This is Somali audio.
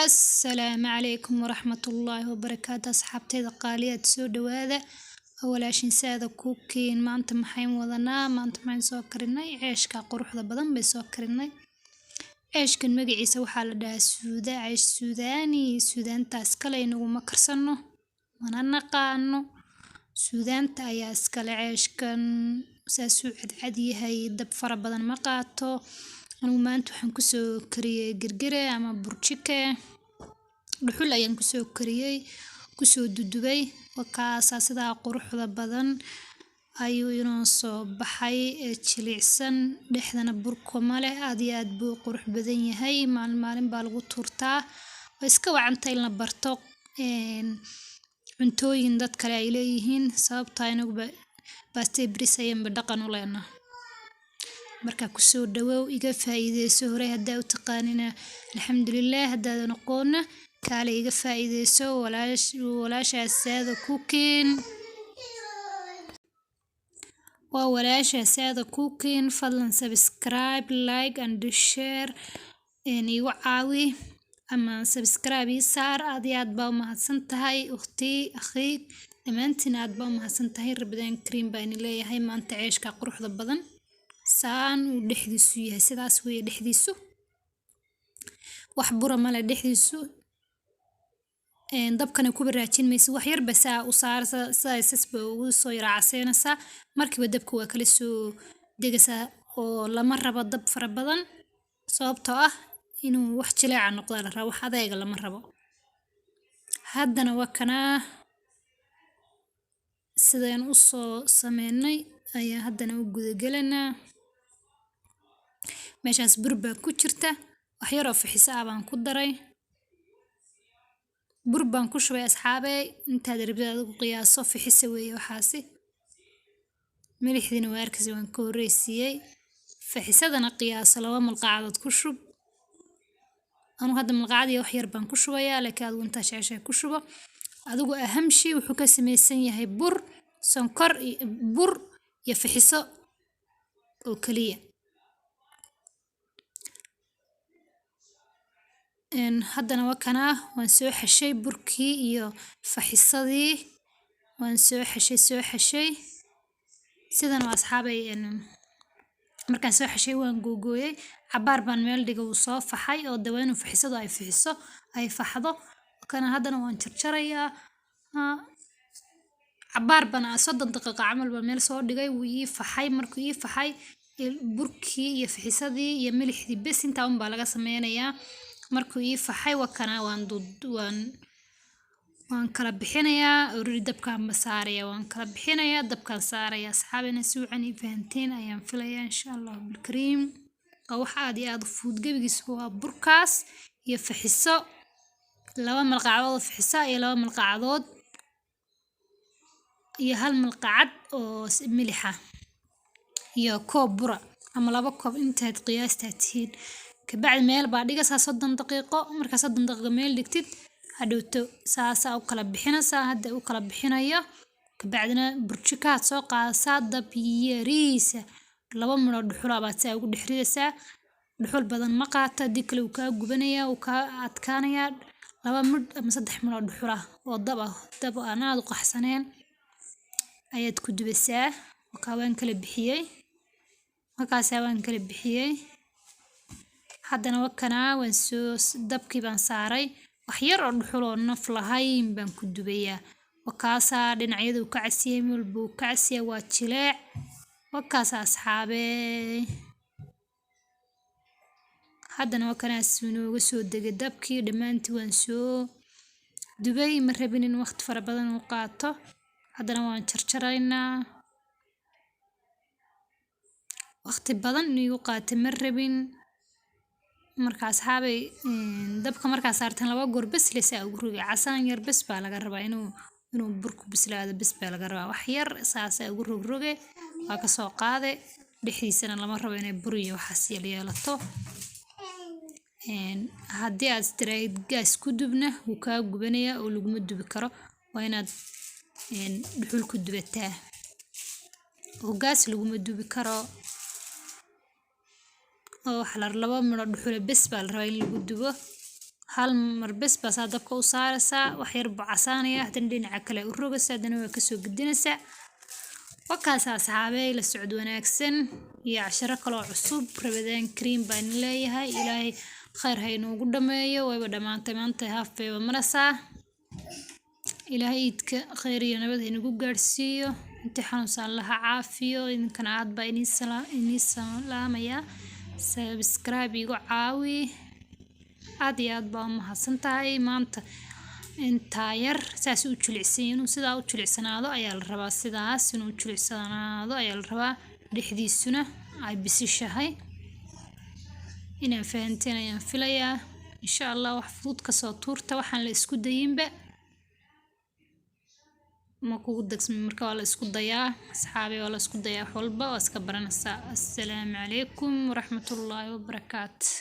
السلام عليكم ورحمة الله وبركاته أصحابتي قالية سو دواذا أولاشين سادة كوكين ما أنت محين وضنا ما أنت محين سو كرناي عيشكا قروح ذا بدن بسو كرناي عيشكا مقعي سو حال دا سودا عيش سوداني سودان تاسكالين وما كرسنو وانا نقانو سودان تا يا اسكال عيشكا ساسو عدي هاي دب فرا بدن مقاتو أنا ما أنتو حنكسو كريه جرجرة أما برشكة dhuxul ayaan kusoo kariyay kusoo dudubay wakaasa sida quruxda badan ayuu inoo soo baxay jilicsan dhexdana burko male aad iyo aad buu qurux badan yahay maalin baa lagu tuurtaa oo iska wacanta in la barto cuntooyin dad kale ay leeyihiin sababta inagu baastay bris ayaan dhaqan u leenahay marka kusoo dhawow iga faa'iideyso hore hadaa u taqaanina alxamdulillah hadaa noqona kaale iga faa'iideyso walaasha saada cooking waa walaasha saada cooking fadlan subscribe like and share igu caawi ama subscribe saar aad iyo aad baa u mahadsan tahay ukhti akhi dhamaantiin aad baa u mahadsan tahay rabadaan kareem baan leeyahay maanta ceeshka quruxda badan saan u dhexdiisu yahay sidaas way dhexdiisu wax bura mala dhexdiisu dabkana ku baraajin mayso wax yar bas u saarsa sidaasba ugu soo yaraacaynaysa markiiba dabka waa kala soo degaysa oo lama rabo dab fara badan sababtoo ah inuu wax jileec noqdo la rabo wax adeeg lama rabo haddana waa kana sideen u soo sameynay ayaa haddana u gudagelanaa meeshaas burba ku jirta wax yar oo fixisaa baan ku daray burban ku shubay asxaabay inta darbida ugu qiyaaso fixisa weeye waxaasi milixdina waa arkaysi waan ka horeysiyay fixisadana qiyaaso 2 malqacdood ku shub anu hadda malqacadiyo wax yar baan ku shubayaa laakiin aad inta sheeshay ku shubo adigu ahamshi wuxuu ka sameeysan yahay bur sonkor bur iyo fixiso oo kaliya haddana waa kana waan soo xashay burkii iyo faxisadii waan soo xashay sidan waa asxaabay markaan soo xashay waan googooyay cabaar baan meel dhigo uu soo faxay oo daweenu faxisadu ay faxdo kana haddana waan jarjarayaa cabaar baan 30 daqiiqo camal baan meel soo dhigay wuu ii faxay markuu ii faxay burkii iyo faxisadii iyo milixdii bes inta baa laga sameynayaa markuu ii faxay wakana waan kala bixinayaa dabkaan saaraya waan kala bixinayaa dabkaan saaraya asxaabina si wacan ii fahanteen ayaan filayaa insha Allah bilkariim oo wax aad iyo aad food gabigiisu waa burkaas iyo faxiso 2 malqacdood faxiso iyo 2 malqacdood iyo 1 malqacad oo milixa iyo koob bura ama 2 koob intaad qiyaastaa tihiin kabacdi meel baa dhigaysaa 30 daqiiqo marka 30 daqiiqo meel dhigtid hadhowto saasa u kala bixinaysaa hadda u kala bixinayo kabacdina burjikaad soo qaadaysaa dab yariisa 2 miro dhuxul baad saa ugu dhexridaysaa dhuxul badan ma qaata dib kale uu ka gubanayaa uu ka adkaanayaa 2 mid ama 3 miro dhuxul oo dab aan aad u qaxsaneen ayaad ku dubaysaa waan kala bixiyay markaas waan kala bixiyay haddana wakana waan soo dabkii baan saaray wax yar oo dhuxul oo naf lahayn baan ku dubayaa wakaasa dhinacyada uu ka casiyay meel buu ka casiyay waa jileec wakaasa asxaabay haddana wakana inooga soo degay dabkii dhamaantii waan soo dubay ma rabin in waqti fara badan uu qaato haddana waan jarjaraynaa waqti badan inuu qaato ma rabin marka asxaabay dabka marka saartan 2 goor bas leesaa ugu rogay casaan yar bas baa laga rabaa inuu burku bislaado bas baa laga rabaa wax yar saasa ugu rogay waa ka soo qaaday dhexdiisana lama rabo inay bur iyo waxaas yeelato haddii aad istiraahid gaas ku dubna wuu ka gubanayaa oo laguma dubi karo waa inaad dhuxul ku dubataa oo gaas laguma dubi karo oo wax la laba miro dhuxul bes baa la rabaa in lagu dubo hal mar bes baa saa dabka u saaraysaa wax yar buu casaanaya haddana dhinaca kale u rogaysaa haddana waa kasoo gudinaysaa wakaas asxaabey la socod wanaagsan iyo casharo kale oo cusub Ramadaan Kariim baan leeyahay ilaahay khayr ha inoogu dhameeyo wayba dhamaantay maanta haafeeba marasaa ilaahay idka khayr iyo nabad inagu gaarsiiyo inta xanuunsan laha caafiyo idinkana aad baa inii salaamaya subscribe igu caawi aad iyo aad baa mahadsantahay maanta inta yar saas u jilicsan inuu sidaa u jilicsanaado ayaa la rabaa sidaas inuu jilicsanaado ayaa la rabaa dhexdiisuna ay bisishahay inaan fahanteen ayaan filayaa insha Allah wax fudud ka soo tuurta waxaan la isku dayinba ma kugu dagsmi marka waa la isku dayaa asxaabi waa la isku dayaa wax walba waa iska baranaysaa assalaamu calaykum waraxmatullaahi wabarakaatuh